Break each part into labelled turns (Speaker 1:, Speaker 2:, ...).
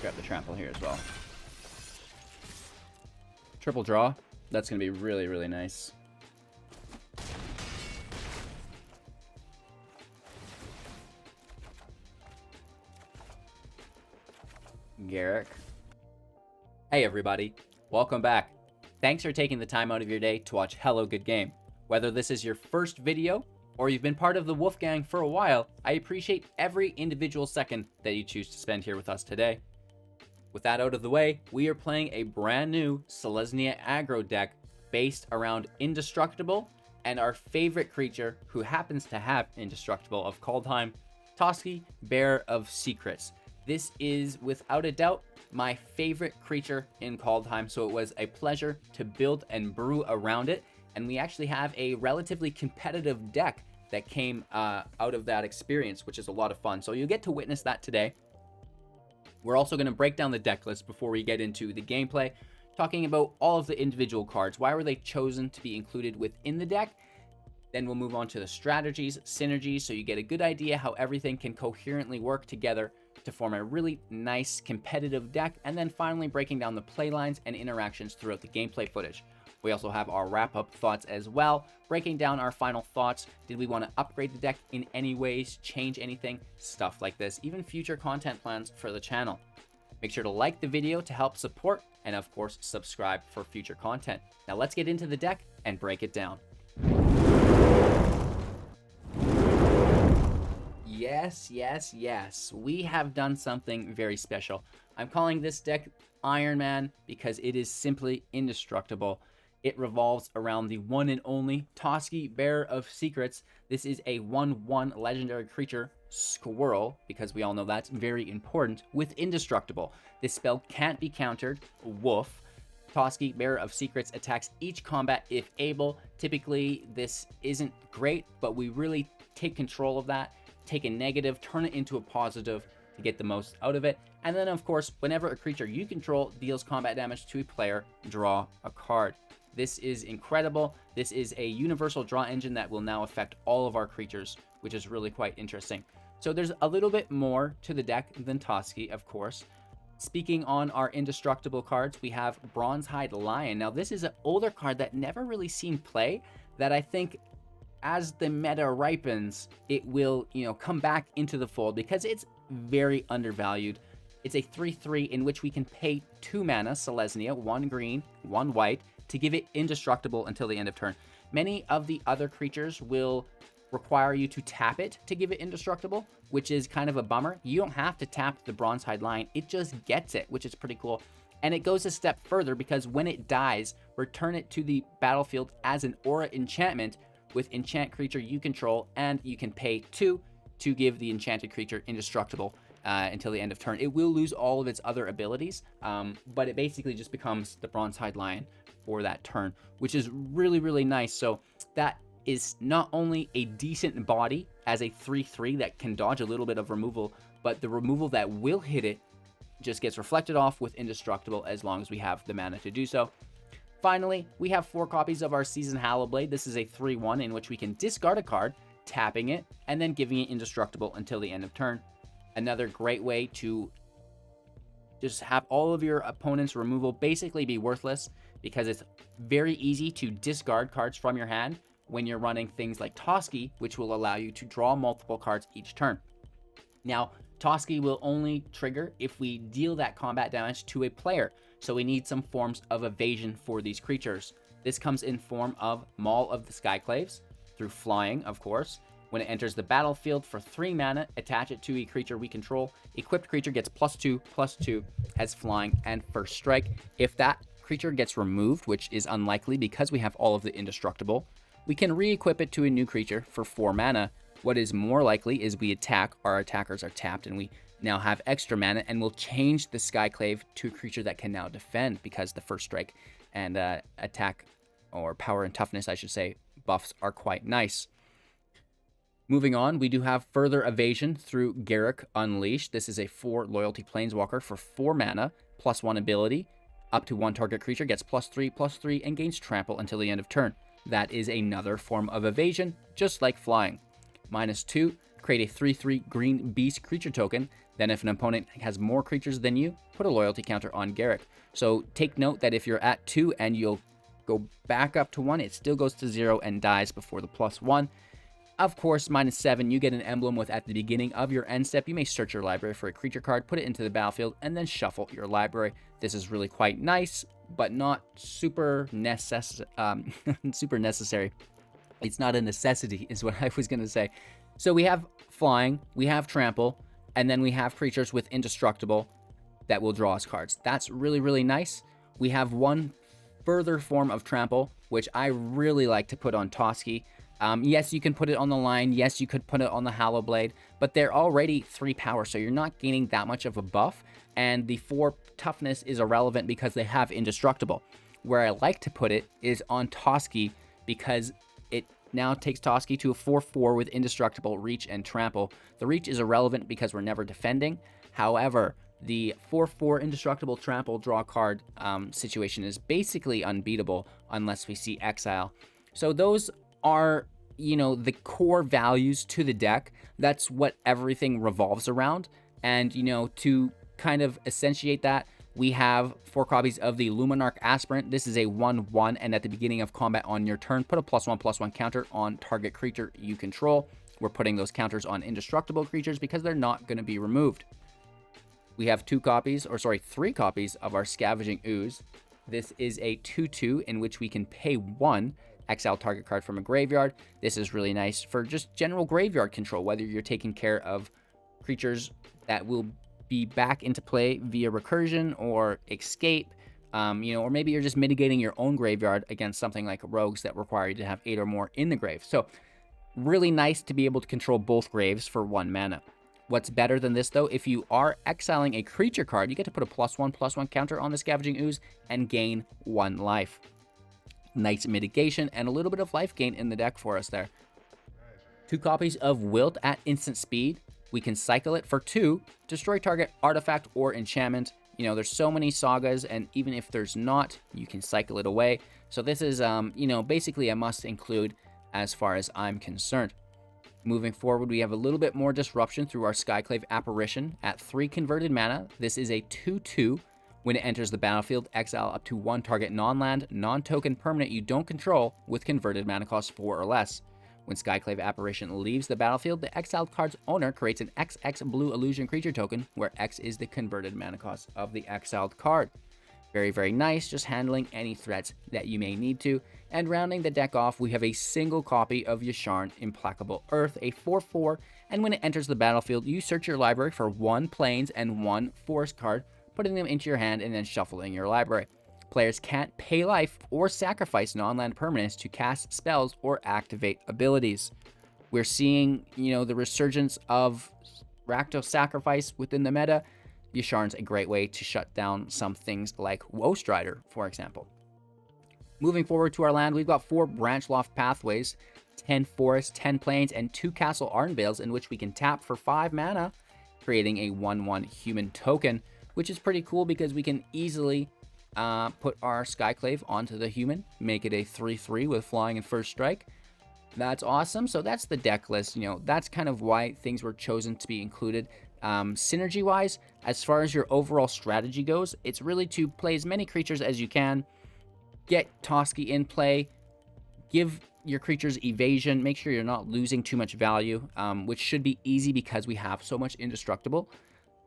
Speaker 1: Grab the trample here as well. Triple draw. That's going to be really, really nice. Garruk. Hey everybody, welcome back. Thanks for taking the time out of your day to watch Hello Good Game. Whether this is your first video or you've been part of the Wolfgang for a while, I appreciate every individual second that you choose to spend here with us today. With that out of the way, we are playing a brand new Selesnya aggro deck based around Indestructible and our favorite creature who happens to have Indestructible of Kaldheim, Toski, Bearer of Secrets. This is without a doubt my favorite creature in Kaldheim, so it was a pleasure to build and brew around it, and we actually have a relatively competitive deck that came out of that experience, which is a lot of fun. So you'll get to witness that today. We're also going to break down the deck list before we get into the gameplay, talking about all of the individual cards. Why were they chosen to be included within the deck? Then we'll move on to the strategies, synergies, so you get a good idea how everything can coherently work together to form a really nice competitive deck, and then finally breaking down the playlines and interactions throughout the gameplay footage. We also have our wrap-up thoughts as well, breaking down our final thoughts. Did we want to upgrade the deck in any ways, change anything, stuff like this, even future content plans for the channel. Make sure to like the video to help support, and of course subscribe for future content. Now let's get into the deck and break it down. Yes, yes, yes. We have done something very special. I'm calling this deck Iron Man because it is simply indestructible. It revolves around the one and only Toski, Bearer of Secrets. This is a 1/1 legendary creature, Squirrel, because we all know that's very important, with Indestructible. This spell can't be countered, Woof. Toski, Bearer of Secrets, attacks each combat if able. Typically, this isn't great, but we really take control of that. Take a negative, turn it into a positive to get the most out of it. And then, of course, whenever a creature you control deals combat damage to a player, draw a card. This is incredible. This is a universal draw engine that will now affect all of our creatures, which is really quite interesting. So there's a little bit more to the deck than Toski, of course. Speaking on our Indestructible cards, we have Bronzehide Lion. Now, this is an older card that never really seen play, that I think as the meta ripens, it will, come back into the fold because it's very undervalued. It's a 3/3 in which we can pay 2 mana, Selesnya, 1 green, 1 white, to give it Indestructible until the end of turn. Many of the other creatures will require you to tap it to give it Indestructible, which is kind of a bummer. You don't have to tap the Bronzehide Lion. It just gets it, which is pretty cool. And it goes a step further because when it dies, return it to the battlefield as an aura enchantment with enchant creature you control, and you can pay 2 to give the enchanted creature Indestructible until the end of turn. It will lose all of its other abilities, but it basically just becomes the Bronzehide Lion for that turn, which is really, really nice. So that is not only a decent body as a 3/3 that can dodge a little bit of removal, but the removal that will hit it just gets reflected off with Indestructible as long as we have the mana to do so. Finally, we have 4 copies of our Seasoned Hallowblade. This is a 3/1 in which we can discard a card, tapping it, and then giving it Indestructible until the end of turn. Another great way to just have all of your opponent's removal basically be worthless, because it's very easy to discard cards from your hand when you're running things like Toski, which will allow you to draw multiple cards each turn. Now, Toski will only trigger if we deal that combat damage to a player, so we need some forms of evasion for these creatures. This comes in form of Maul of the Skyclaves, through flying, of course. When it enters the battlefield for 3 mana, attach it to a creature we control. Equipped creature gets +2/+2, has flying and first strike. If that creature gets removed, which is unlikely because we have all of the Indestructible, we can re-equip it to a new creature for 4 mana. What is more likely is we attack, our attackers are tapped, and we now have extra mana, and we'll change the Skyclave to a creature that can now defend because the first strike and attack, or power and toughness, I should say, buffs are quite nice. Moving on, we do have further evasion through Garruk Unleashed. This is a 4 loyalty planeswalker for 4 mana, +1 ability. Up to 1 target creature gets +3/+3 and gains trample until the end of turn. That is another form of evasion, just like flying. -2 create a 3/3 green beast creature token. Then if an opponent has more creatures than you, put a loyalty counter on Garruk. So take note that if you're at 2 and you'll go back up to 1, it still goes to 0 and dies before the +1. Of course, -7, you get an emblem with at the beginning of your end step. You may search your library for a creature card, put it into the battlefield, and then shuffle your library. This is really quite nice, but not super super necessary. It's not a necessity, is what I was going to say. So we have flying, we have trample, and then we have creatures with indestructible that will draw us cards. That's really, really nice. We have one further form of trample, which I really like to put on Toski. Yes, you can put it on the Lion. Yes, you could put it on the Hallowblade, but they're already 3 power, so you're not gaining that much of a buff, and the 4 toughness is irrelevant because they have indestructible. Where I like to put it is on Toski, because it now takes Toski to a 4/4 with indestructible, reach, and trample. The reach is irrelevant because we're never defending. However, the 4/4 indestructible trample draw card situation is basically unbeatable unless we see exile. So those are, the core values to the deck. That's what everything revolves around. And, to kind of essentiate that, we have 4 copies of the Luminarch Aspirant. This is a 1/1, and at the beginning of combat on your turn, put a +1/+1 counter on target creature you control. We're putting those counters on indestructible creatures because they're not going to be removed. We have 3 copies of our Scavenging Ooze. This is a 2/2 in which we can pay 1, exile target card from a graveyard. This is really nice for just general graveyard control, whether you're taking care of creatures that will be back into play via recursion or escape, or maybe you're just mitigating your own graveyard against something like rogues that require you to have 8 or more in the grave. So really nice to be able to control both graves for 1 mana. What's better than this, though, if you are exiling a creature card, you get to put a +1/+1 counter on the Scavenging Ooze and gain 1 life. Nice mitigation and a little bit of life gain in the deck for us there. 2 copies of Wilt at instant speed. We can cycle it for 2, destroy target artifact or enchantment. There's so many sagas, and even if there's not, you can cycle it away. So this is, basically a must include as far as I'm concerned. Moving forward, we have a little bit more disruption through our Skyclave Apparition at 3 converted mana. This is a 2/2. When it enters the battlefield, exile up to 1 target non-land, non-token permanent you don't control with converted mana cost 4 or less. When Skyclave Apparition leaves the battlefield, the exiled card's owner creates an XX blue illusion creature token, where X is the converted mana cost of the exiled card. Very, very nice, just handling any threats that you may need to. And rounding the deck off, we have a single copy of Yasharn Implacable Earth, a 4/4, and when it enters the battlefield, you search your library for 1 plains and 1 forest card, putting them into your hand and then shuffling your library. Players can't pay life or sacrifice non-land permanents to cast spells or activate abilities. We're seeing, the resurgence of Rakdos Sacrifice within the meta. Yasharn's a great way to shut down some things like Woestrider, for example. Moving forward to our land, we've got 4 Branchloft Pathways, 10 forests, 10 plains, and 2 Castle Ardenvales in which we can tap for 5 mana, creating a 1/1 human token, which is pretty cool because we can easily put our Skyclave onto the human, make it a 3/3 with flying and first strike. That's awesome. So that's the deck list. That's kind of why things were chosen to be included. Synergy-wise, as far as your overall strategy goes, it's really to play as many creatures as you can, get Toski in play, give your creatures evasion, make sure you're not losing too much value, which should be easy because we have so much indestructible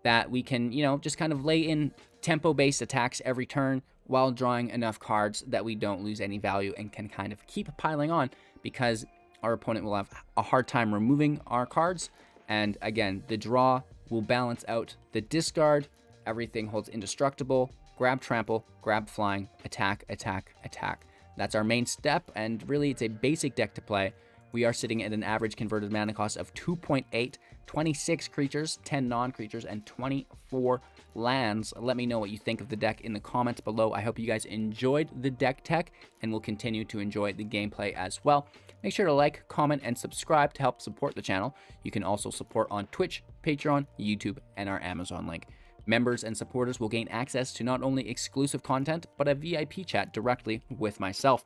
Speaker 1: that we can, just kind of lay in tempo-based attacks every turn while drawing enough cards that we don't lose any value and can kind of keep piling on, because our opponent will have a hard time removing our cards. And again, the draw will balance out the discard. Everything holds indestructible. Grab trample, grab flying, attack, attack, attack. That's our main step, and really it's a basic deck to play. We are sitting at an average converted mana cost of 2.8, 26 creatures, 10 non-creatures, and 24 lands. Let me know what you think of the deck in the comments below. I hope you guys enjoyed the deck tech and will continue to enjoy the gameplay as well. Make sure to like, comment, and subscribe to help support the channel. You can also support on Twitch, Patreon, YouTube, and our Amazon link. Members and supporters will gain access to not only exclusive content, but a VIP chat directly with myself.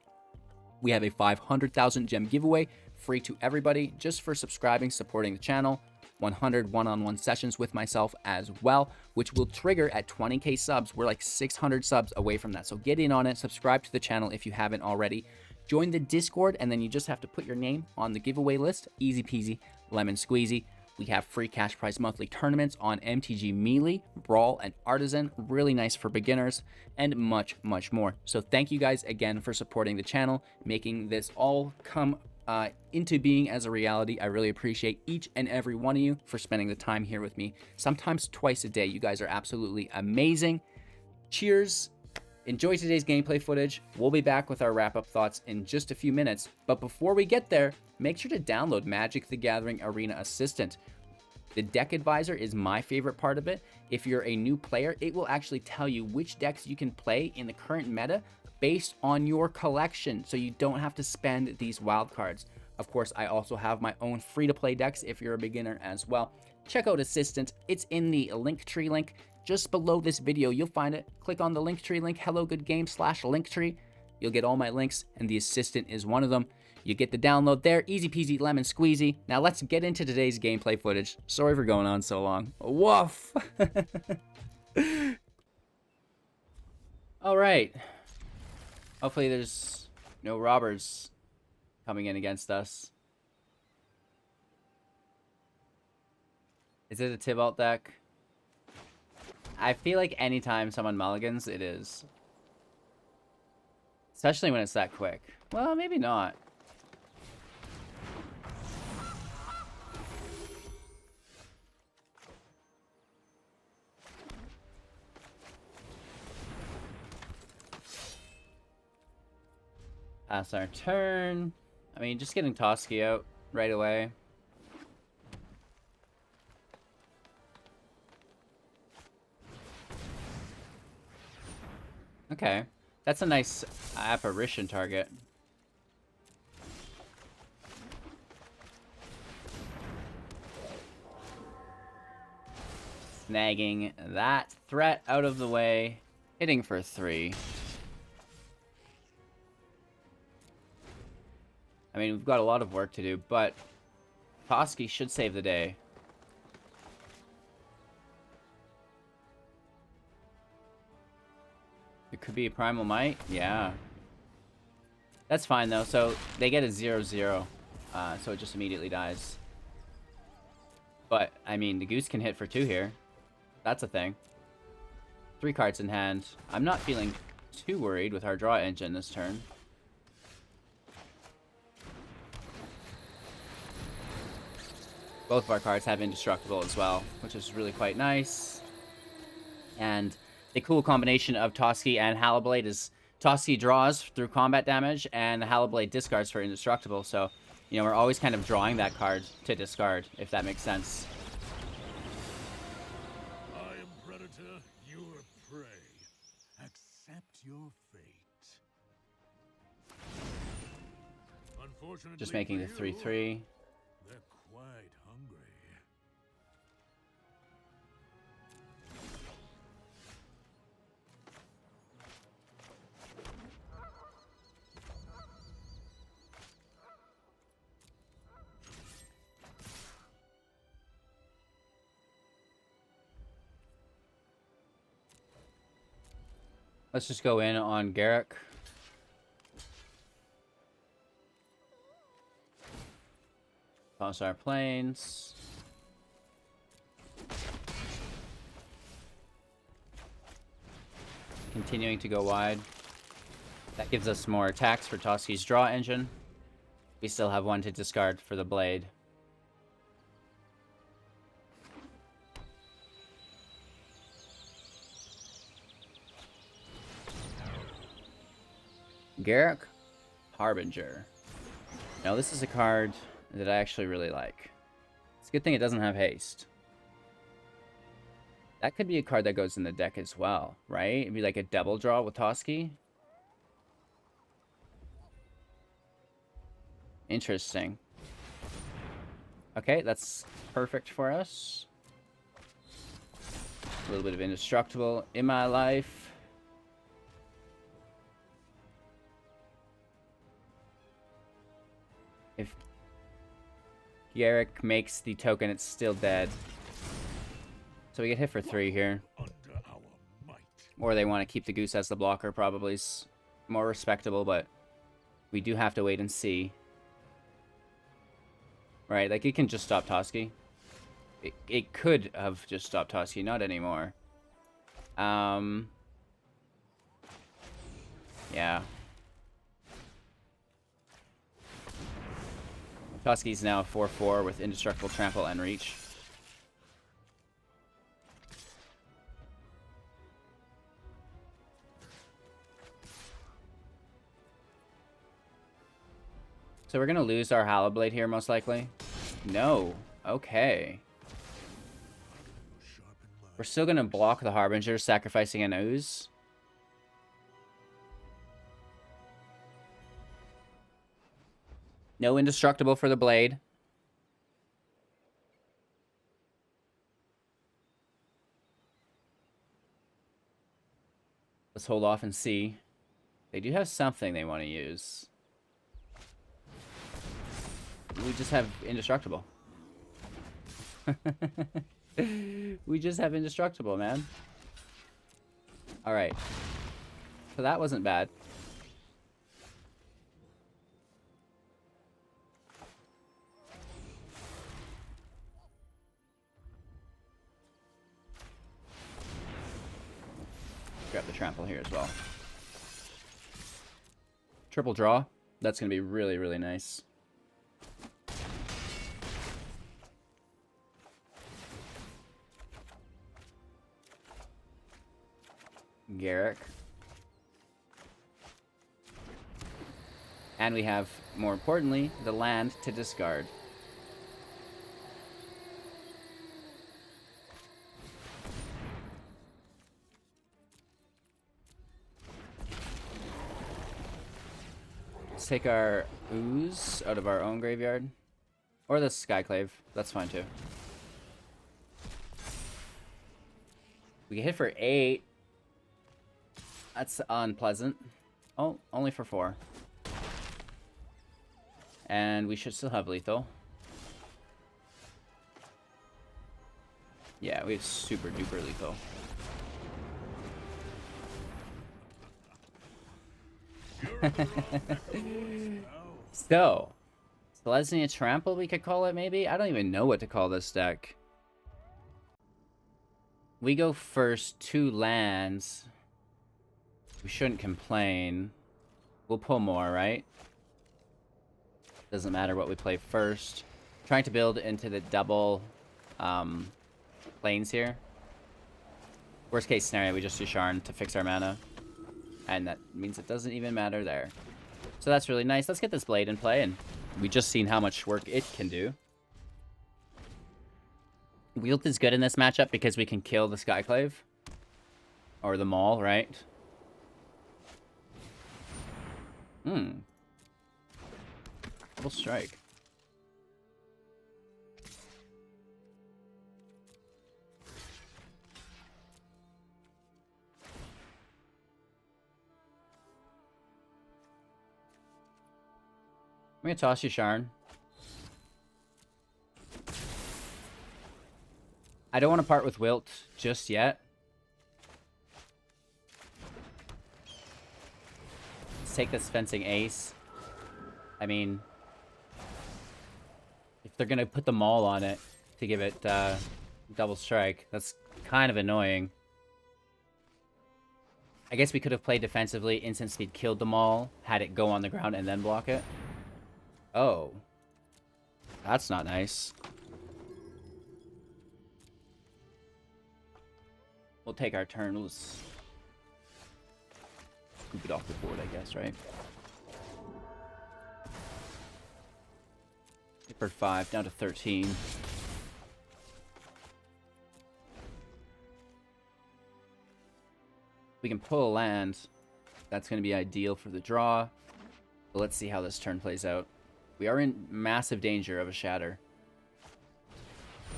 Speaker 1: We have a 500,000 gem giveaway free to everybody, just for subscribing, supporting the channel. 100 one-on-one sessions with myself as well, which will trigger at 20k subs. We're like 600 subs away from that, so get in on it. Subscribe to the channel if you haven't already. Join the Discord, and then you just have to put your name on the giveaway list. Easy peasy, lemon squeezy. We have free cash prize monthly tournaments on MTG Melee, Brawl, and Artisan. Really nice for beginners, and much, much more. So thank you guys again for supporting the channel, making this all come into being as a reality. I really appreciate each and every one of you for spending the time here with me, sometimes twice a day. You guys are absolutely amazing. Cheers. Enjoy today's gameplay footage. We'll be back with our wrap-up thoughts in just a few minutes. But before we get there, make sure to download Magic the Gathering Arena Assistant. The deck advisor is my favorite part of it. If you're a new player, it will actually tell you which decks you can play in the current meta based on your collection, so you don't have to spend these wildcards. Of course, I also have my own free-to-play decks if you're a beginner as well. Check out Assistant. It's in the Linktree link. Just below this video, you'll find it. Click on the Linktree link, hellogoodgame/Linktree. You'll get all my links, and the Assistant is one of them. You get the download there, easy peasy lemon squeezy. Now let's get into today's gameplay footage. Sorry for going on so long. Woof! All right. Hopefully there's no robbers coming in against us. Is it a Tibalt deck? I feel like anytime someone mulligans, it is. Especially when it's that quick. Well, maybe not. Pass our turn. I mean, just getting Toski out right away. Okay. That's a nice apparition target. Snagging that threat out of the way. Hitting for 3. I mean, we've got a lot of work to do, but Toski should save the day. It could be a Primal Might. Yeah. That's fine, though. So they get a 0/0. So it just immediately dies. But, I mean, the Goose can hit for 2 here. That's a thing. 3 cards in hand. I'm not feeling too worried with our draw engine this turn. Both of our cards have Indestructible as well, which is really quite nice. And the cool combination of Toski and Hallowblade is Toski draws through combat damage, and the Hallowblade discards for Indestructible. So, you know, we're always kind of drawing that card to discard, if that makes sense.
Speaker 2: I am Predator, you are prey. Accept your fate. Unfortunately,
Speaker 1: Just making the 3/3.
Speaker 2: They're quite hungry.
Speaker 1: Let's just go in on Garruk. Toss our planes. Continuing to go wide. That gives us more attacks for Toski's draw engine. We still have 1 to discard for the blade. Garruk, Harbinger. Now this is a card that I actually really like. It's a good thing it doesn't have haste. That could be a card that goes in the deck as well, right? It'd be like a double draw with Toski. Interesting. Okay, that's perfect for us. A little bit of Indestructible in my life. Garruk makes the token, it's still dead. So we get hit for 3 here.
Speaker 2: Under our might.
Speaker 1: Or they want to keep the goose as the blocker, probably. Is more respectable, but we do have to wait and see. Right, like it can just stop Toski. It could have just stopped Toski, not anymore. Yeah. Toski's now 4/4 with Indestructible, Trample, and Reach. So we're going to lose our Hallowblade here, most likely. No. Okay. We're still going to block the Harbinger, sacrificing an Ooze. No Indestructible for the Blade. Let's hold off and see. They do have something they want to use. We just have Indestructible. We just have Indestructible, man. Alright. So that wasn't bad. Grab the trample here as well. Triple draw. That's going to be really, really nice. Garruk. And we have, more importantly, the land to discard. Let's take our Ooze out of our own graveyard. Or the Skyclave. That's fine too. We get hit for 8. That's unpleasant. Oh, only for 4. And we should still have lethal. Yeah, we have super duper lethal. So, Selesnya Trample, we could call it, maybe? I don't even know what to call this deck. We go first, 2 lands. We shouldn't complain. We'll pull more, right? Doesn't matter what we play first. Trying to build into the double lanes here. Worst case scenario, we just Yasharn to fix our mana. And that means it doesn't even matter there. So that's really nice. Let's get this blade in play, and we just seen how much work it can do. Wilt is good in this matchup because we can kill the Skyclave. Or the Maul, right? Double strike. I'm gonna toss Yasharn. I don't want to part with Wilt just yet. Let's take this fencing ace. I mean, if they're gonna put the Maul on it to give it double strike, that's kind of annoying. I guess we could have played defensively, instant speed killed the Maul, had it go on the ground and then block it. Oh. That's not nice. We'll take our turn. Let's scoop it off the board, I guess, right? For 5, down to 13. We can pull a land. That's going to be ideal for the draw. But let's see how this turn plays out. We are in massive danger of a shatter.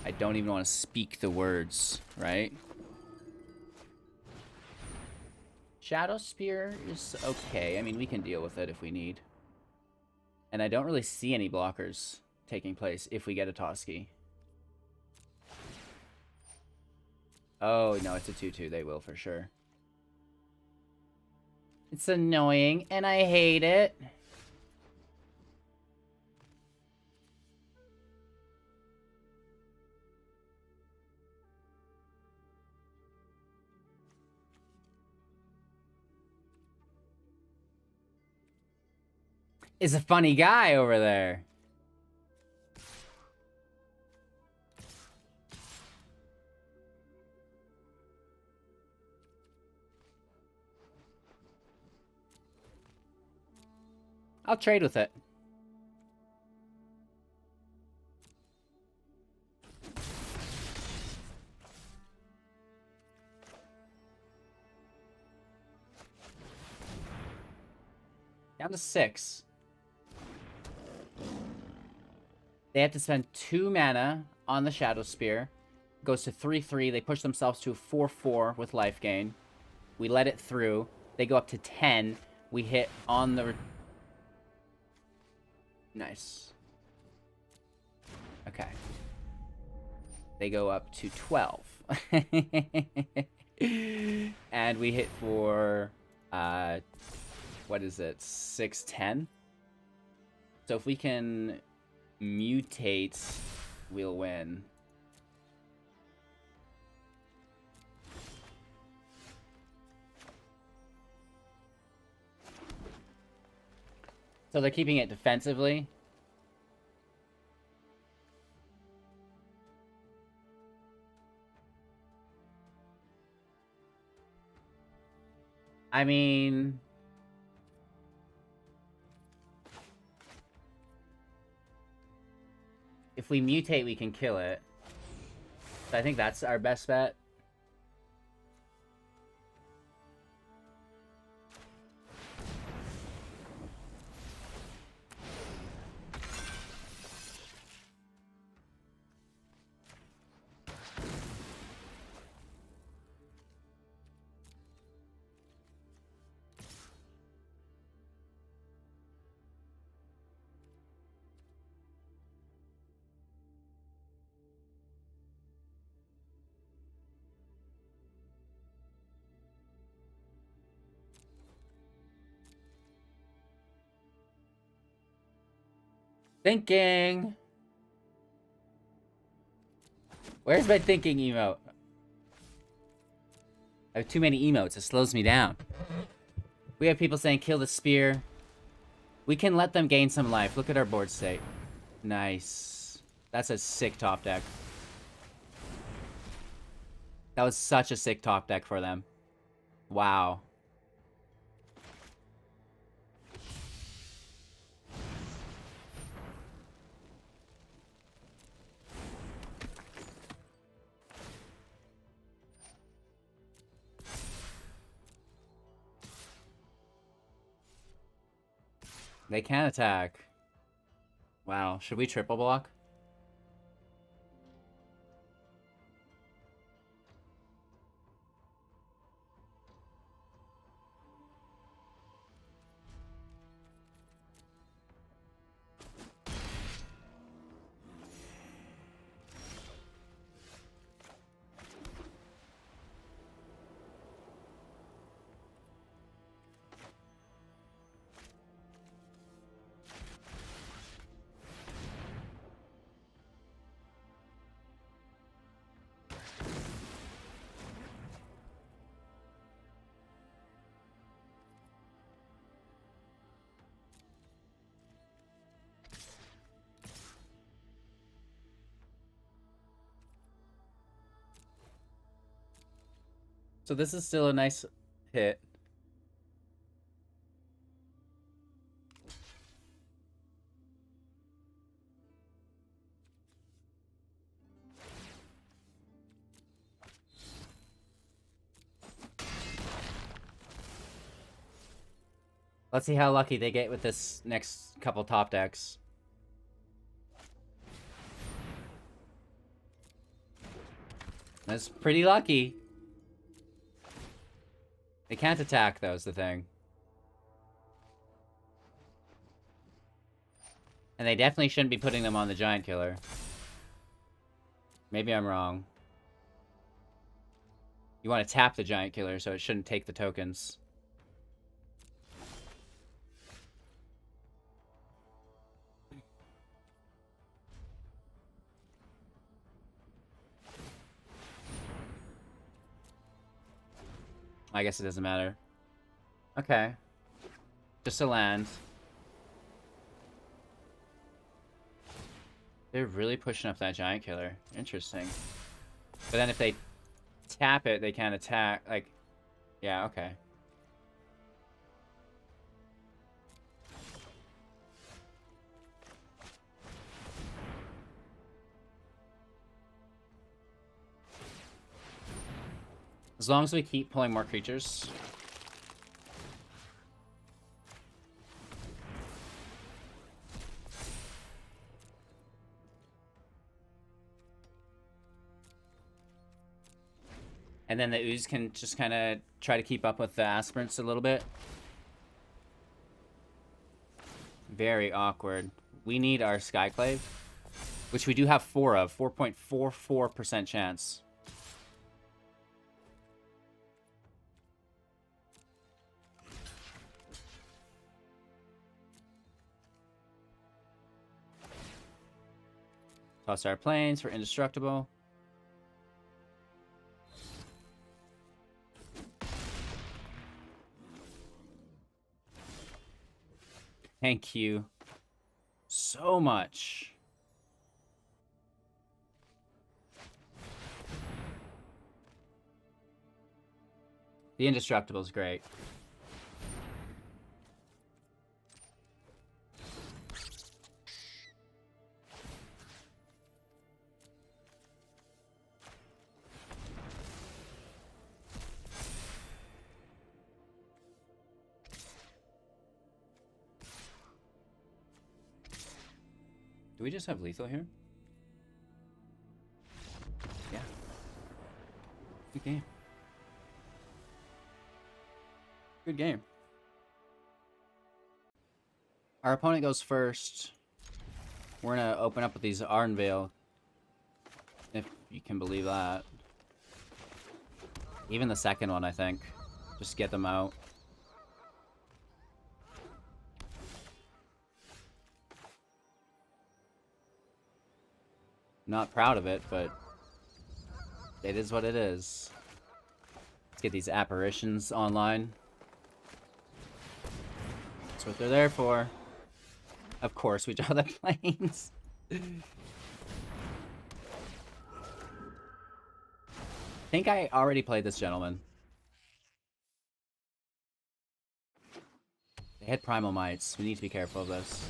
Speaker 1: I don't even want to speak the words, right? Shadow Spear is okay. I mean, we can deal with it if we need. And I don't really see any blockers. taking place if we get a Toski. Oh, no, it's a 2-2. They will for sure. It's annoying, and I hate it. Is a funny guy over there. I'll trade with it. Down to 6. They have to spend 2 mana on the Shadow Spear. Goes to 3-3. They push themselves to a 4-4 with life gain. We let it through. They go up to 10. We hit on the... Nice. Okay. They go up to 12. And we hit for... what is it? 6-10? So if we can mutate, we'll win. So they're keeping it defensively. I mean... if we mutate, we can kill it. So I think that's our best bet. Thinking. Where's my thinking emote? I have too many emotes. It slows me down. We have people saying kill the spear. We can let them gain some life. Look at our board state. Nice. That's a sick top deck. That was such a sick top deck for them. Wow. They can attack. Wow. Should we triple block? So this is still a nice hit. Let's see how lucky they get with this next couple top decks. That's pretty lucky. They can't attack, though, is the thing. And they definitely shouldn't be putting them on the giant killer. Maybe I'm wrong. You want to tap the giant killer, so it shouldn't take the tokens. I guess it doesn't matter. Okay. Just a land. They're really pushing up that giant killer. Interesting. But then if they tap it, they can't attack. Like, yeah, okay. As long as we keep pulling more creatures. And then the Ooze can just kind of try to keep up with the Aspirants a little bit. Very awkward. We need our Skyclave, which we do have 4 of. 4.44% chance. Toss our planes for Indestructible. Thank you so much. The Indestructible is great. Do we just have lethal here? Yeah. Good game. Good game. Our opponent goes first. We're gonna open up with these Ardenvale. If you can believe that. Even the second one, I think. Just get them out. Not proud of it, but it is what it is. Let's get these apparitions online. That's what they're there for. Of course, we draw the planes. I think I already played this gentleman. They had Primal Mites. We need to be careful of this.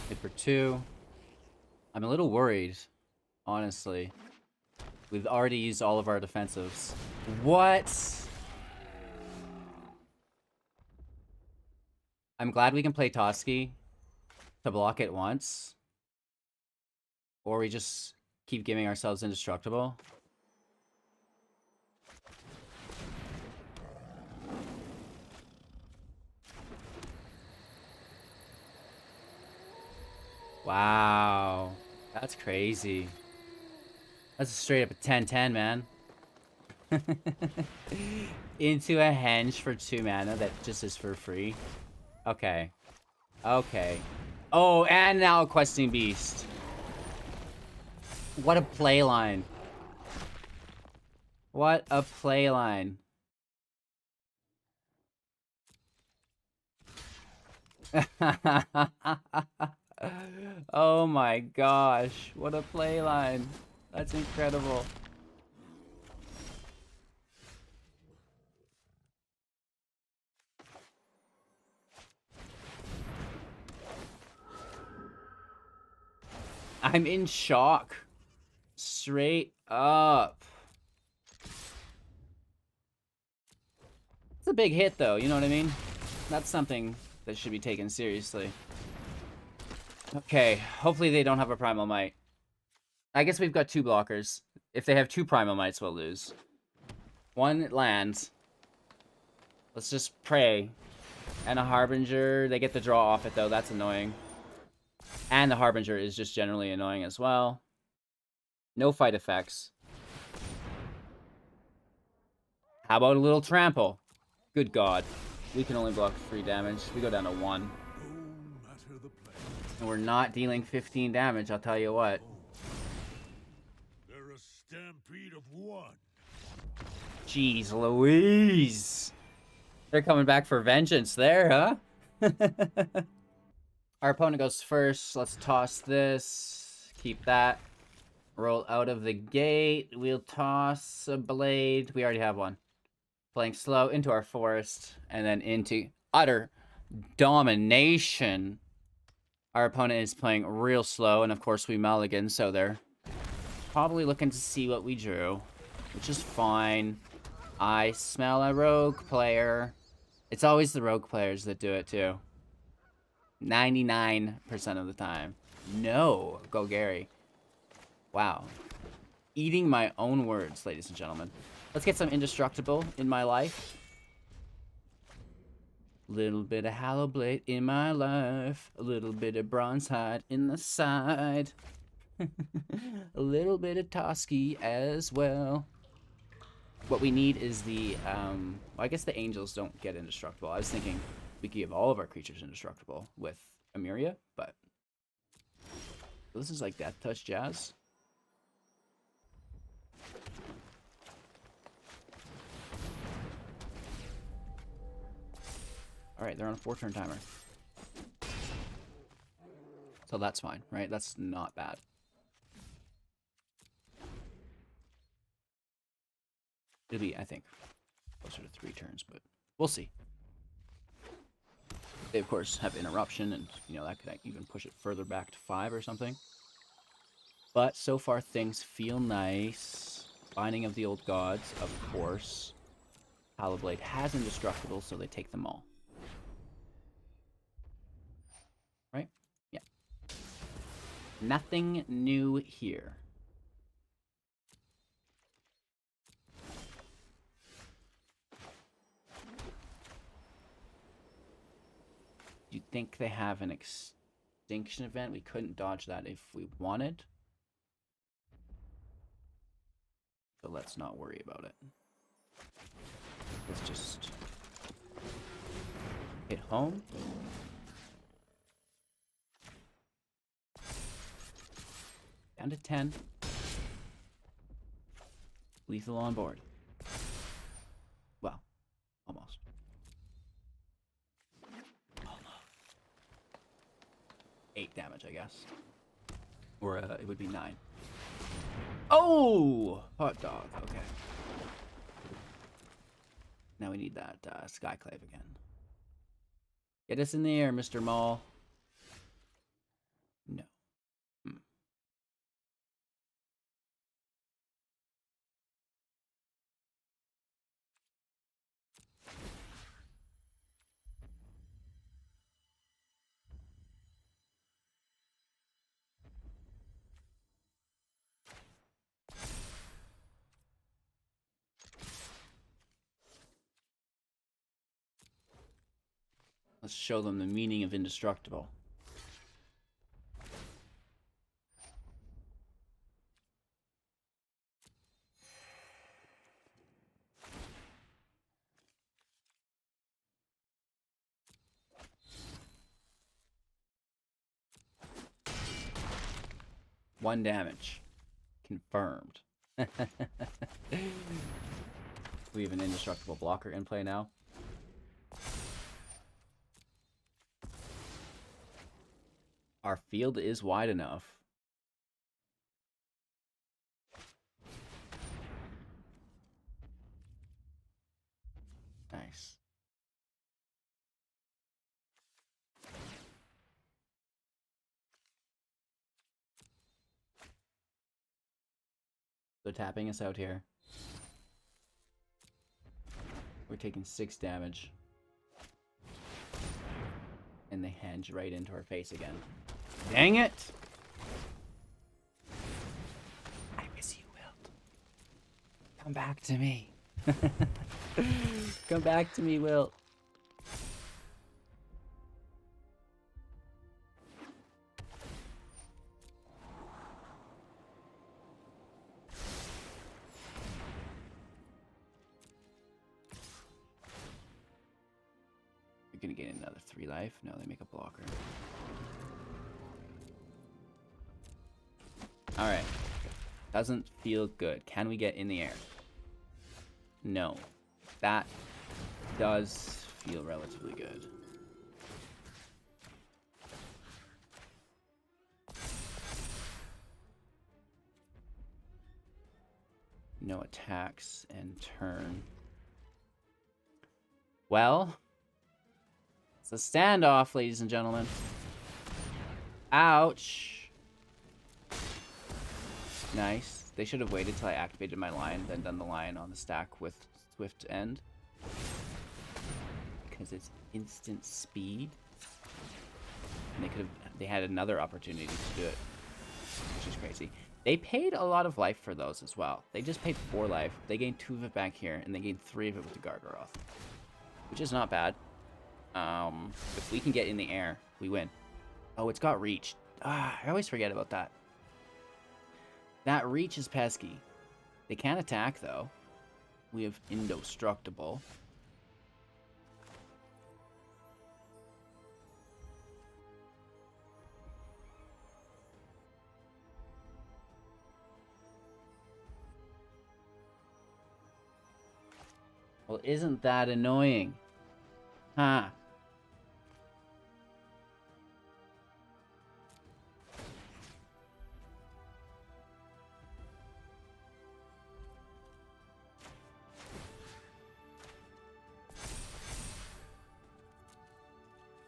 Speaker 1: Hit for 2. I'm a little worried, honestly. We've already used all of our defensives. What? I'm glad we can play Toski to block it once. Or we just keep giving ourselves Indestructible. Wow. That's crazy. That's straight up a 10-10, man. Into a henge for 2 mana that just is for free. Okay. Okay. Oh, and now a Questing Beast. What a play line. What a play line. Oh my gosh. What a play line. That's incredible. I'm in shock. Straight up. It's a big hit, though. You know what I mean? That's something that should be taken seriously. Okay. Hopefully they don't have a Primal Might. I guess we've got 2 blockers. If they have 2 Primal Mites, we'll lose. 1 lands. Let's just pray. And a Harbinger. They get the draw off it, though. That's annoying. And the Harbinger is just generally annoying as well. No fight effects. How about a little trample? Good God. We can only block 3 damage. We go down to 1. And we're not dealing 15 damage, I'll tell you what.
Speaker 2: They're a stampede of 1.
Speaker 1: Jeez Louise. They're coming back for vengeance there, huh? Our opponent goes first. Let's toss this. Keep that. Roll out of the gate. We'll toss a blade. We already have one. Playing slow into our forest. And then into utter domination. Our opponent is playing real slow. And of course we mulligan. So they're probably looking to see what we drew. Which is fine. I smell a rogue player. It's always the rogue players that do it too. 99% of the time. No. Go Gary. Wow. Eating my own words, ladies and gentlemen. Let's get some Indestructible in my life. Little bit of Hallowblade in my life. A little bit of Bronzehide in the side. A little bit of Toski as well. What we need is the, well, I guess the angels don't get Indestructible. I was thinking we could give all of our creatures Indestructible with Amiria, but this is like Death Touch jazz. Alright, they're on a 4-turn timer. So that's fine, right? That's not bad. It'll be, I think, closer to 3 turns, but we'll see. They, of course, have Interruption, and, you know, that could even push it further back to 5 or something. But so far, things feel nice. Binding of the Old Gods, of course. Hallowblade has Indestructible, so they take them all. Right? Yeah. Nothing new here. You think they have an extinction event? We couldn't dodge that if we wanted. So let's not worry about it. Let's just hit home. Down to 10. Lethal on board. Well, almost. 8 damage, I guess. Or it would be 9. Oh! Hot dog, okay. Now we need that Skyclave again. Get us in the air, Mr. Maul. No. Let's show them the meaning of Indestructible. One damage. Confirmed. We have an Indestructible blocker in play now. Our field is wide enough. Nice. They're tapping us out here. We're taking 6 damage. And they hinge right into our face again. Dang it! Come back to me. Come back to me, Wilt. You're gonna gain another 3 life. No, they make a blocker. Alright. Doesn't feel good. Can we get in the air? No. That does feel relatively good. No attacks and turn. Well, it's a standoff, ladies and gentlemen. Ouch. Nice. They should have waited till I activated my lion, then done the lion on the stack with Swift End. Because it's instant speed. And they had another opportunity to do it. Which is crazy. They paid a lot of life for those as well. They just paid 4 life. They gained 2 of it back here, and they gained 3 of it with the Gargoroth. Which is not bad. If we can get in the air, we win. Oh, it's got reach. I always forget about that. That reach is pesky. They can't attack, though. We have Indestructible. Well, isn't that annoying? Huh.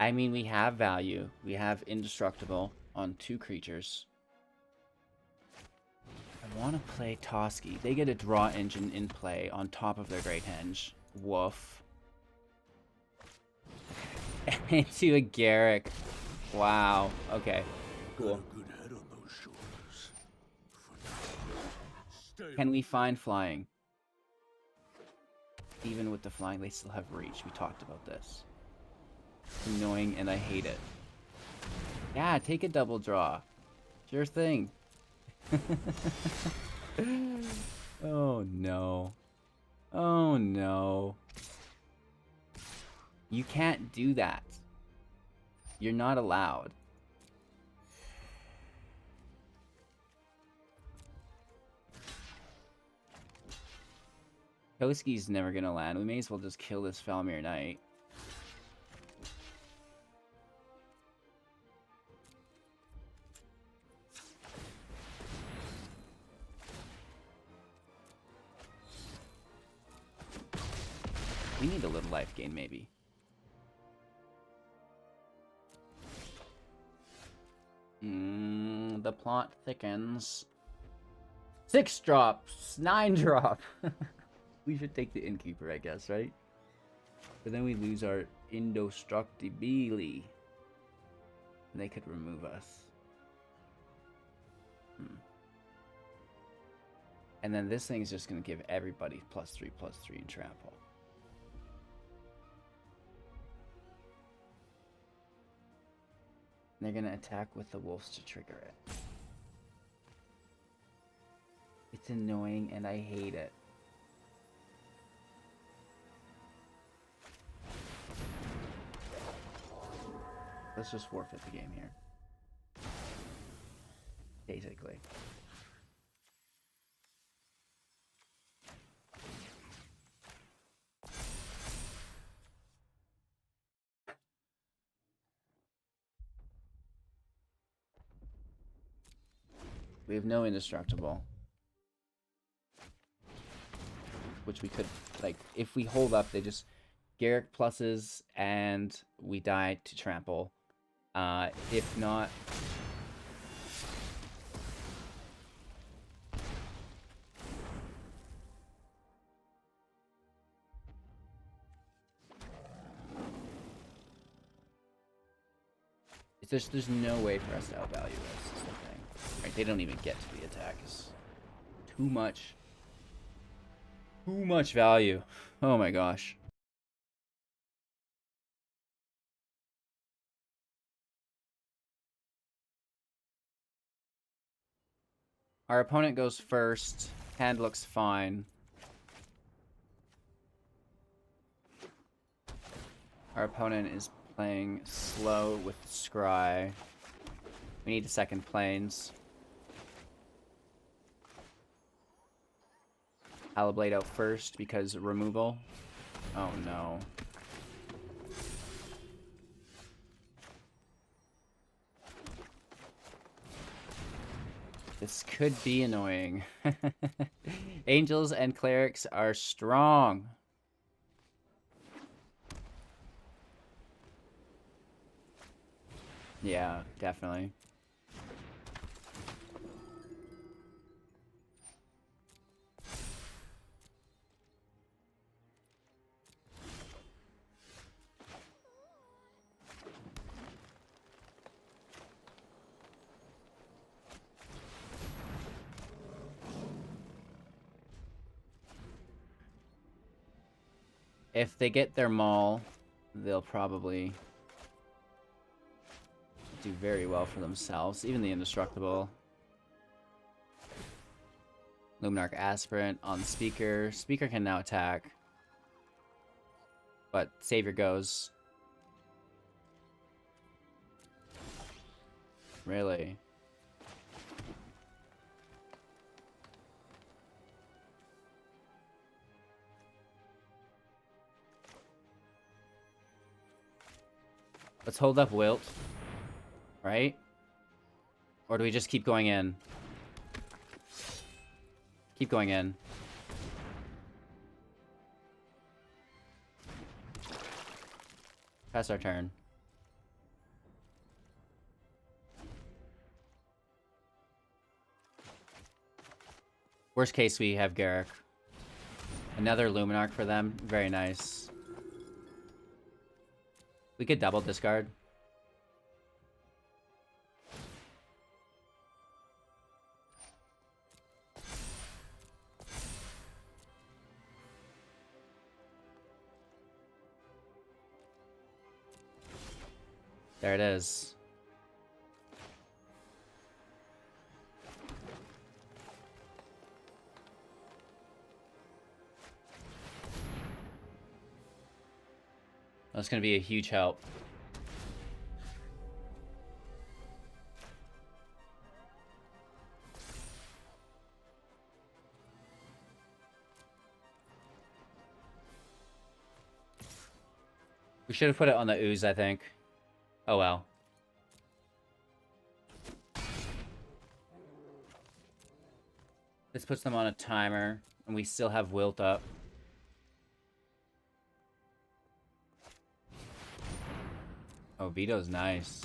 Speaker 1: I mean, we have value. We have Indestructible on 2 creatures. I want to play Toski. They get a draw engine in play on top of their Great Henge. Woof. Into a Garruk. Wow. Okay. Cool.
Speaker 2: Good head on those shoulders. Stay
Speaker 1: Can we find flying? Even with the flying, they still have reach. We talked about this. It's annoying and I hate it. Yeah, take a double draw. Sure thing. Oh no. Oh no. You can't do that. You're not allowed. Toski's never gonna land. We may as well just kill this Falmir Knight. We need a little life gain, maybe. The plot thickens. 6 drops, 9 drop. We should take the Innkeeper, I guess, right? But then we lose our Indestructibility. And they could remove us. And then this thing is just going to give everybody +3/+3 in trample. They're going to attack with the wolves to trigger it. It's annoying and I hate it. Let's just forfeit the game here. Basically. We have no Indestructible. Which we could, like, if we hold up, they just Garruk pluses and we die to trample. If not... There's no way for us to outvalue this, is the thing. Right, they don't even get to the attack. It's too much. Too much value. Oh my gosh. Our opponent goes first. Hand looks fine. Our opponent is playing slow with Scry. We need a second planes. Hallowblade out first because removal. Oh no. This could be annoying. Angels and clerics are strong. Yeah, definitely. If they get their Maul, they'll probably do very well for themselves. Even the Indestructible. Luminarch Aspirant on Speaker. Speaker can now attack. But Savior goes. Really? Let's hold up Wilt. Right? Or do we just keep going in? Keep going in. Pass our turn. Worst case, we have Garruk. Another Luminarch for them. Very nice. We could double discard. There it is. That's going to be a huge help. We should have put it on the ooze, I think. Oh well. This puts them on a timer, and we still have Wilt up. Oh, Vito's nice.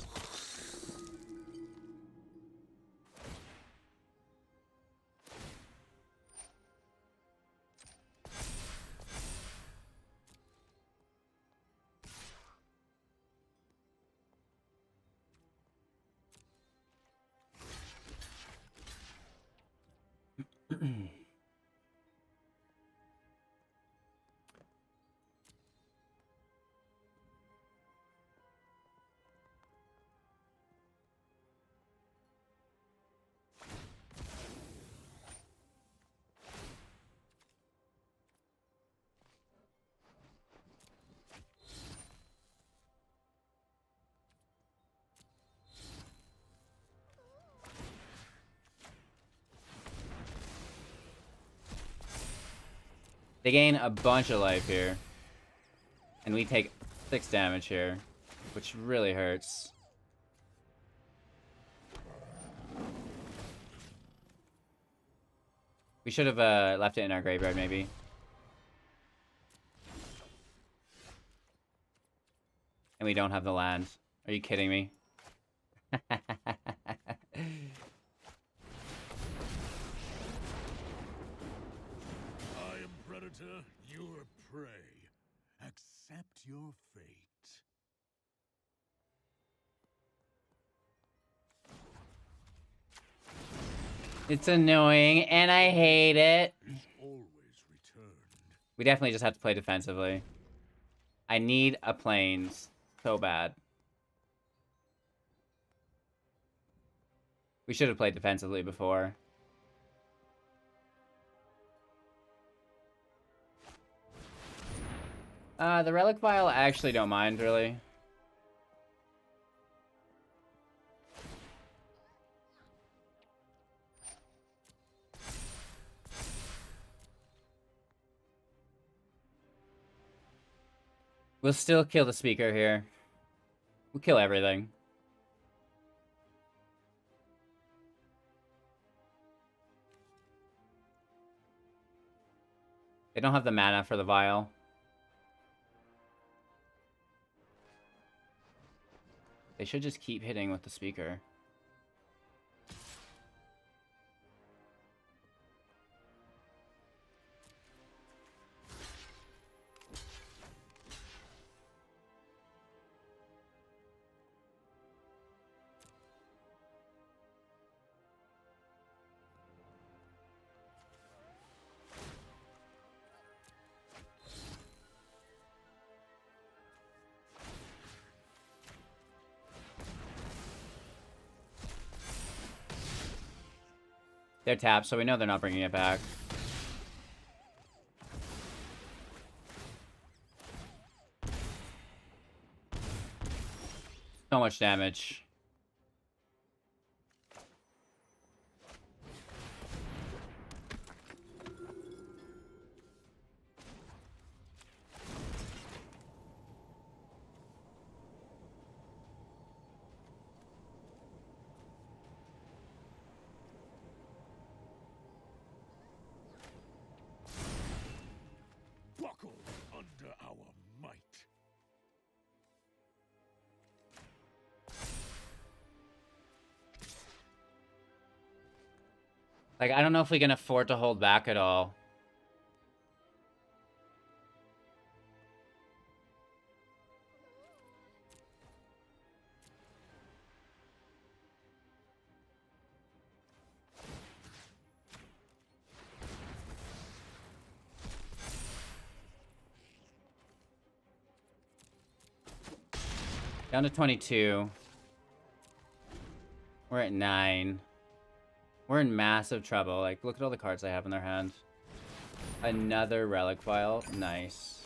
Speaker 1: They gain a bunch of life here. And we take 6 damage here, which really hurts. We should have left it in our graveyard, maybe. And we don't have the land. Are you kidding me?
Speaker 2: I am predator, you are prey. Accept your fate.
Speaker 1: It's annoying, and I hate it.
Speaker 2: Always returns.
Speaker 1: We definitely just have to play defensively. I need a plains so bad. We should have played defensively before. The Relic Vial I actually don't mind, really. We'll still kill the speaker here. We'll kill everything. They don't have the mana for the vial. They should just keep hitting with the speaker. They're tapped, so we know they're not bringing it back. So much damage.
Speaker 2: Buckle under our might.
Speaker 1: Like, I don't know if we can afford to hold back at all. Down to 22. We're at 9. We're in massive trouble. Like, look at all the cards I have in their hand. Another Relic Vial. Nice.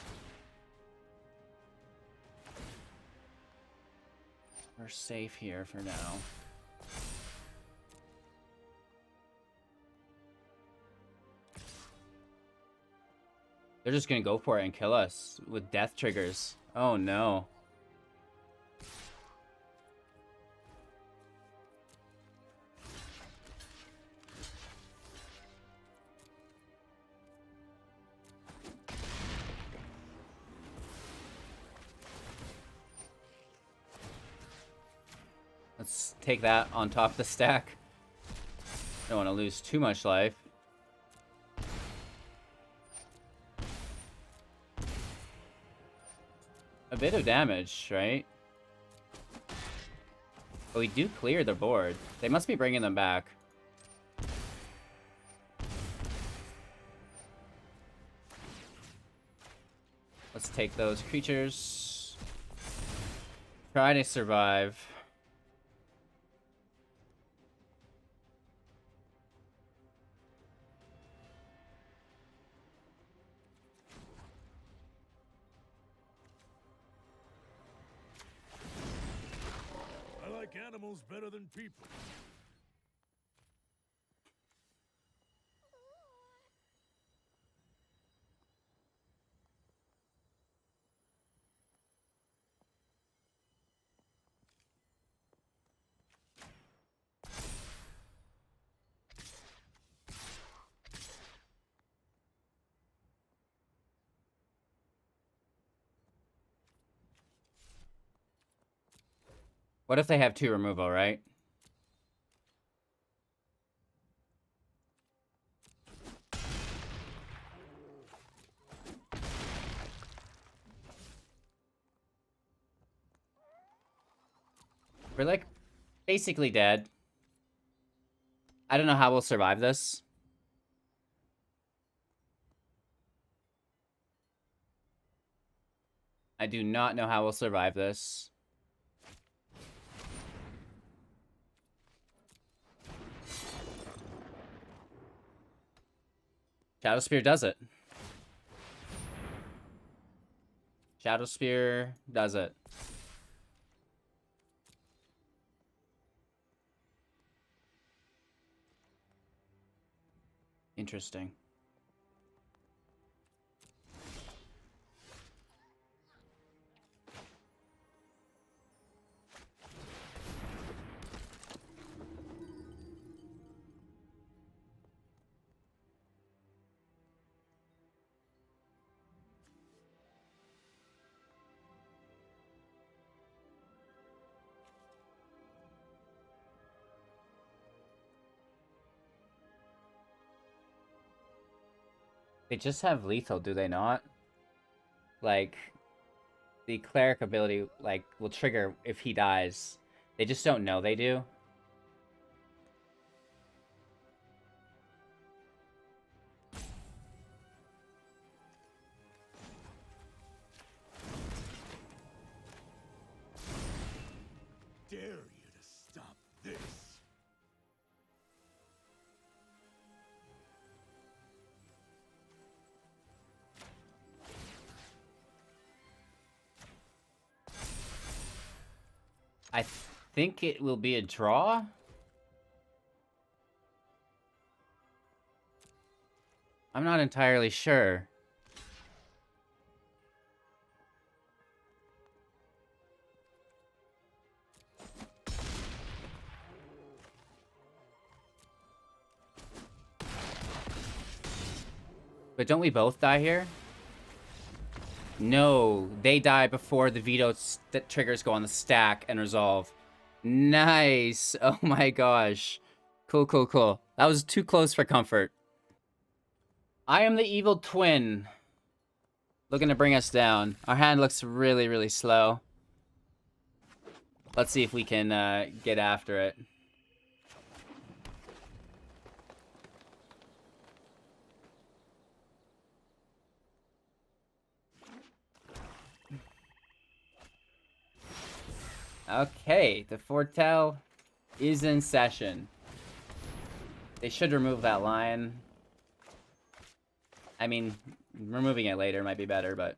Speaker 1: We're safe here for now. They're just gonna go for it and kill us with death triggers. Oh no. Let's take that on top of the stack. Don't want to lose too much life. A bit of damage, right? But we do clear the board. They must be bringing them back. Let's take those creatures. Try to survive.
Speaker 2: Animals better than people.
Speaker 1: What if they have 2 removal, right? We're like basically dead. I don't know how we'll survive this. I do not know how we'll survive this. Shadow Spear does it. Shadow Spear does it. Interesting. They just have lethal, do they not? Like, the cleric ability, like, will trigger if he dies. They just don't know they do.
Speaker 2: Dare you to stop this?
Speaker 1: I think it will be a draw. I'm not entirely sure. But don't we both die here? No, they die before the veto triggers go on the stack and resolve. Nice. Oh my gosh. Cool, cool, cool. That was too close for comfort. I am the evil twin. Looking to bring us down. Our hand looks really, really slow. Let's see if we can get after it. Okay, the foretell is in session. They should remove that lion. I mean, removing it later might be better, but...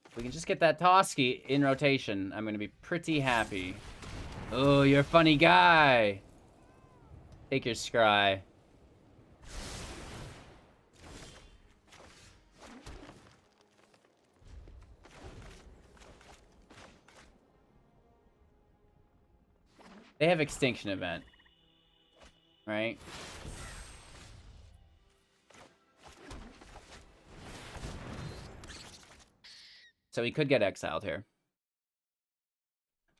Speaker 1: if we can just get that Toski in rotation, I'm going to be pretty happy. Oh, you're a funny guy! Take your scry. They have Extinction Event. Right? So we could get exiled here.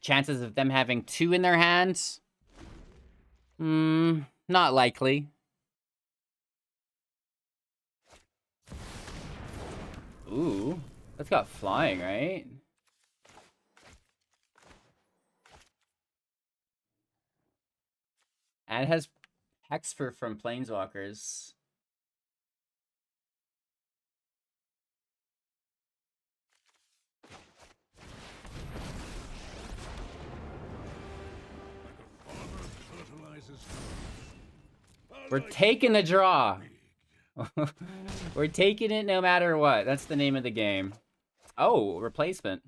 Speaker 1: Chances of them having 2 in their hands? Not likely. Ooh, that's got flying, right? And it has Hexfer from Planeswalkers. We're taking the draw. We're taking it no matter what. That's the name of the game. Oh, replacement.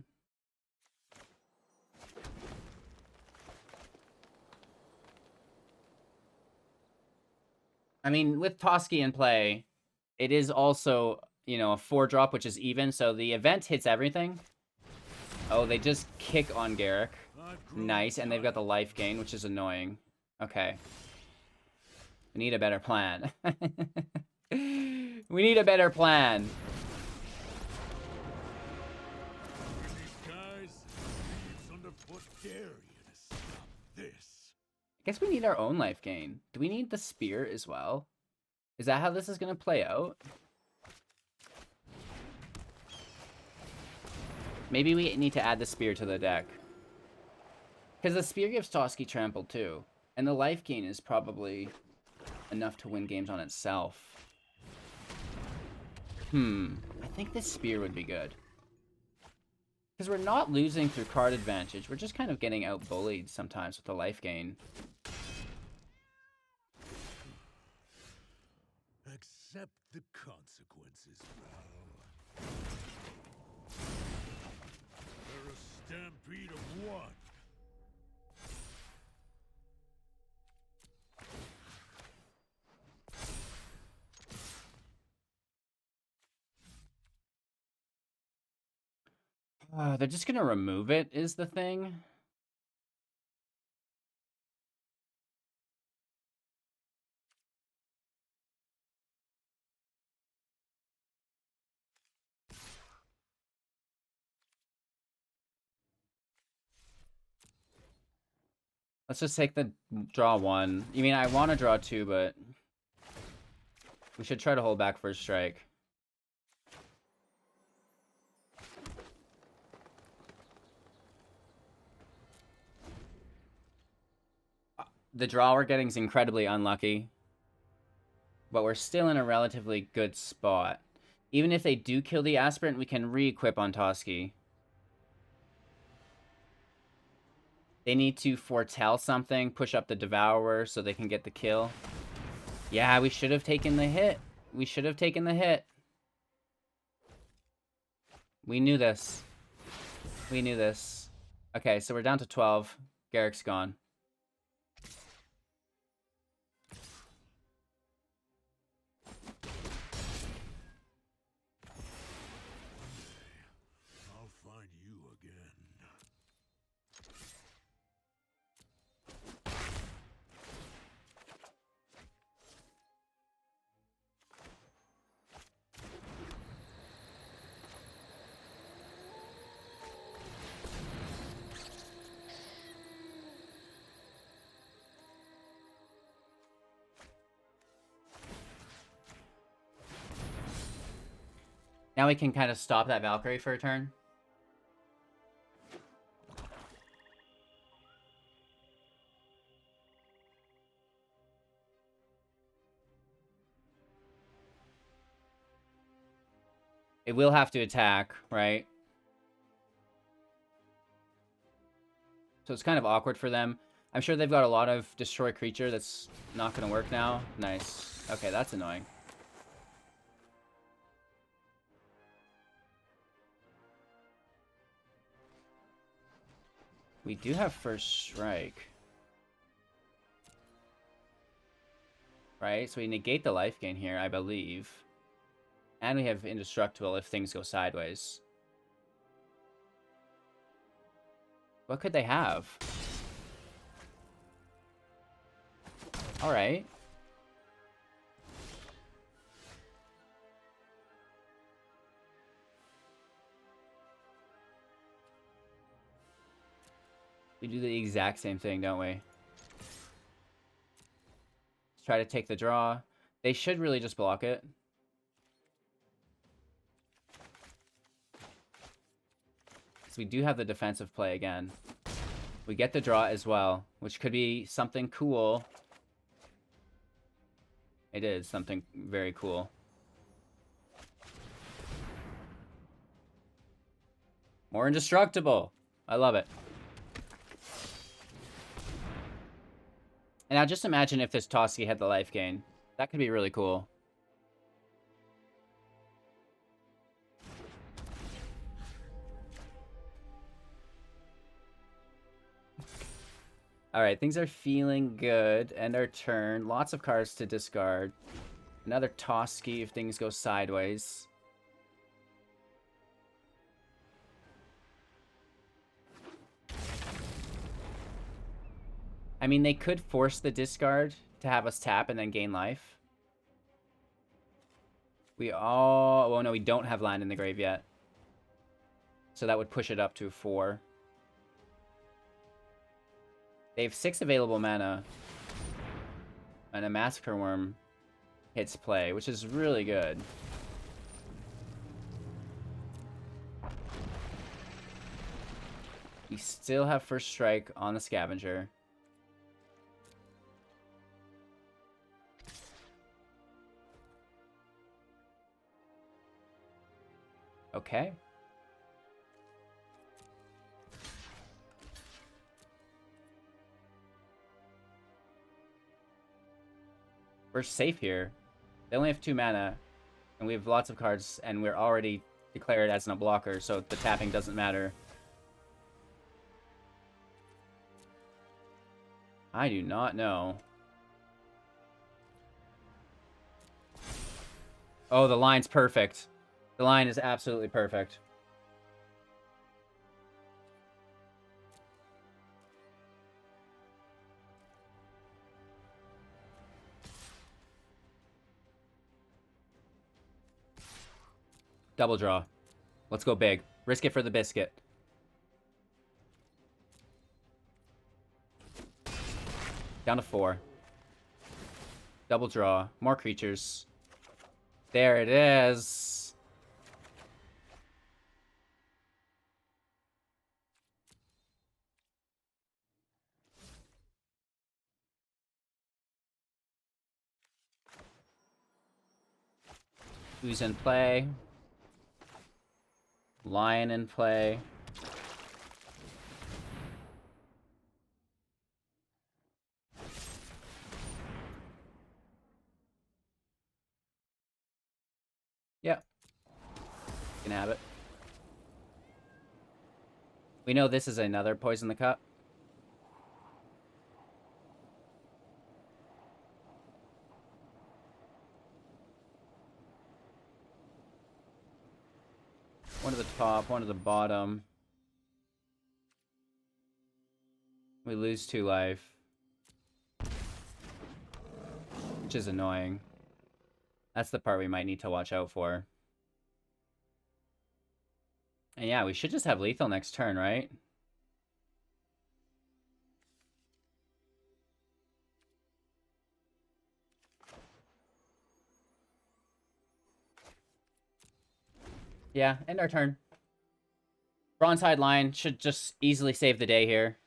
Speaker 1: I mean, with Toski in play, it is also, you know, a 4-drop, which is even, so the event hits everything. Oh, they just kick on Garruk. Nice, and they've got the life gain, which is annoying. Okay. We need a better plan. We need a better plan. I guess we need our own life gain. Do we need the spear as well? Is that how this is going to play out? Maybe we need to add the spear to the deck. Because the spear gives Toski trample too. And the life gain is probably enough to win games on itself. I think this spear would be good. Because we're not losing through card advantage. We're just kind of getting out-bullied sometimes with the life gain.
Speaker 2: Accept the consequences, pal. They're a stampede of one.
Speaker 1: They're just gonna remove it, is the thing. Let's just take the draw one. I mean, I want to draw two, but we should try to hold back first strike. The draw we're getting is incredibly unlucky, but we're still in a relatively good spot. Even if they do kill the Aspirant, we can re-equip on Toski. They need to foretell something, push up the Devourer so they can get the kill. Yeah, we should have taken the hit. We should have taken the hit. We knew this. We knew this. Okay, so we're down to 12. Garruk's gone.
Speaker 2: I'll find you again.
Speaker 1: Now we can kind of stop that Valkyrie for a turn. It will have to attack, right? So it's kind of awkward for them. I'm sure they've got a lot of destroy creature that's not going to work now. Nice. Okay, that's annoying. We do have first strike. Right? So we negate the life gain here, I believe. And we have Indestructible if things go sideways. What could they have? Alright. We do the exact same thing, don't we? Let's try to take the draw. They should really just block it. So we do have the defensive play again. We get the draw as well, which could be something cool. It is something very cool. More Indestructible. I love it. And now just imagine if this Toski had the life gain. That could be really cool. Alright, things are feeling good. End our turn. Lots of cards to discard. Another Toski if things go sideways. I mean, they could force the discard to have us tap and then gain life. Oh no, we don't have land in the grave yet. So that would push it up to 4. They have 6 available mana. And a Massacre Worm hits play, which is really good. We still have first strike on the Scavenger. Okay. We're safe here. They only have 2 mana, and we have lots of cards, and we're already declared as a blocker, so the tapping doesn't matter. I do not know. Oh, the line's perfect. The line is absolutely perfect. Double draw. Let's go big. Risk it for the biscuit. Down to 4. Double draw. More creatures. There it is. Who's in play? Lion in play. Yeah. You can have it. We know this is another Poison the Cup. One to the top, one to the bottom. We lose 2 life. Which is annoying. That's the part we might need to watch out for. And yeah, we should just have lethal next turn, right? Yeah, end our turn. Bronzehide Lion should just easily save the day here.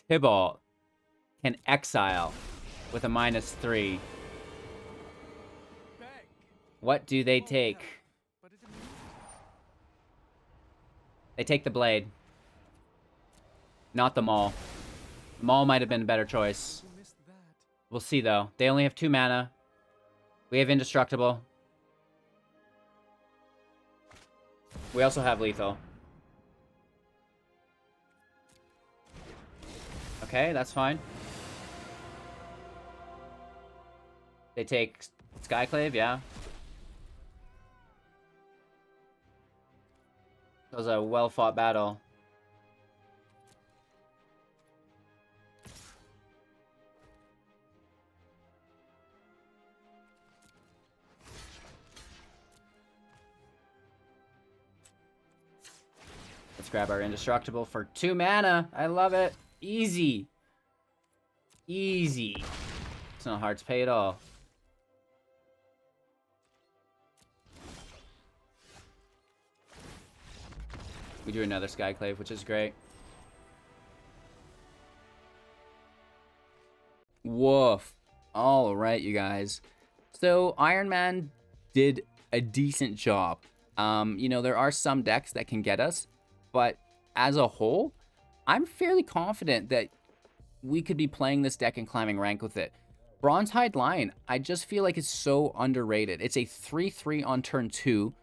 Speaker 1: Tibalt can exile with a -3. What do they take? They take the blade. Not the Maul. Maul might have been a better choice. We'll see, though. They only have 2 mana. We have Indestructible. We also have lethal. Okay, that's fine. They take Skyclave, yeah. That was a well-fought battle. Let's grab our Indestructible for 2 mana. I love it. Easy. Easy. It's not hard to pay at all. We do another Skyclave, which is great. Woof. All right, you guys. So Iron Man did a decent job. You know, there are some decks that can get us, but as a whole, I'm fairly confident that we could be playing this deck and climbing rank with it. Bronzehide Lion, I just feel like it's so underrated. It's a 3/3 on turn 2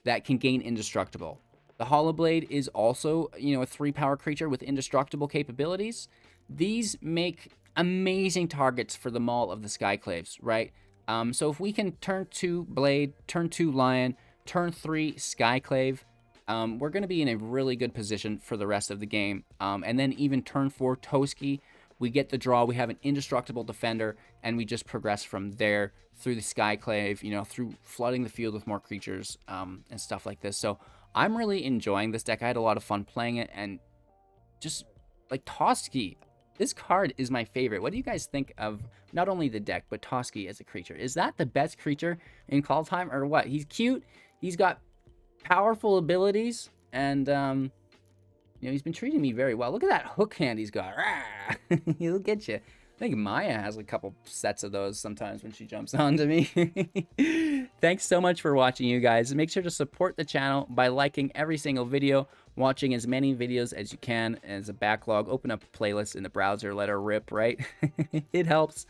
Speaker 1: that can gain Indestructible. The Hallowblade is also, you know, a 3-power creature with Indestructible capabilities. These make amazing targets for the Maul of the Skyclaves, right? So if we can turn 2 Blade, turn 2 Lion, turn 3 Skyclave, we're going to be in a really good position for the rest of the game. And then even turn 4 Toski, we get the draw, we have an Indestructible defender, and we just progress from there through the Skyclave, you know, through flooding the field with more creatures and stuff like this. So I'm really enjoying this deck. I had a lot of fun playing it, and just like Toski, this card is my favorite. What do you guys think of not only the deck, but Toski as a creature? Is that the best creature in Call Time, or what? He's cute, he's got powerful abilities, and you know, he's been treating me very well. Look at that hook hand he's got. He'll get you. I think Maya has a couple sets of those sometimes when she jumps onto me. Thanks so much for watching, you guys. Make sure to support the channel by liking every single video, watching as many videos as you can as a backlog. Open up a playlist in the browser, let her rip, right? It helps.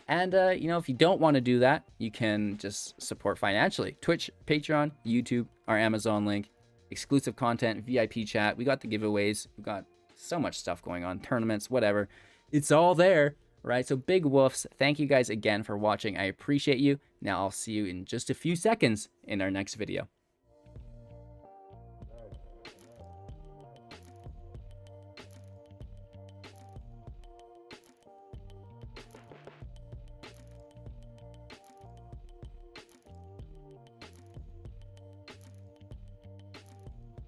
Speaker 1: And, you know, if you don't want to do that, you can just support financially. Twitch, Patreon, YouTube, our Amazon link, exclusive content, VIP chat. We got the giveaways. We got so much stuff going on, tournaments, whatever. It's all there, right? So big woofs. Thank you guys again for watching. I appreciate you. Now I'll see you in just a few seconds in our next video.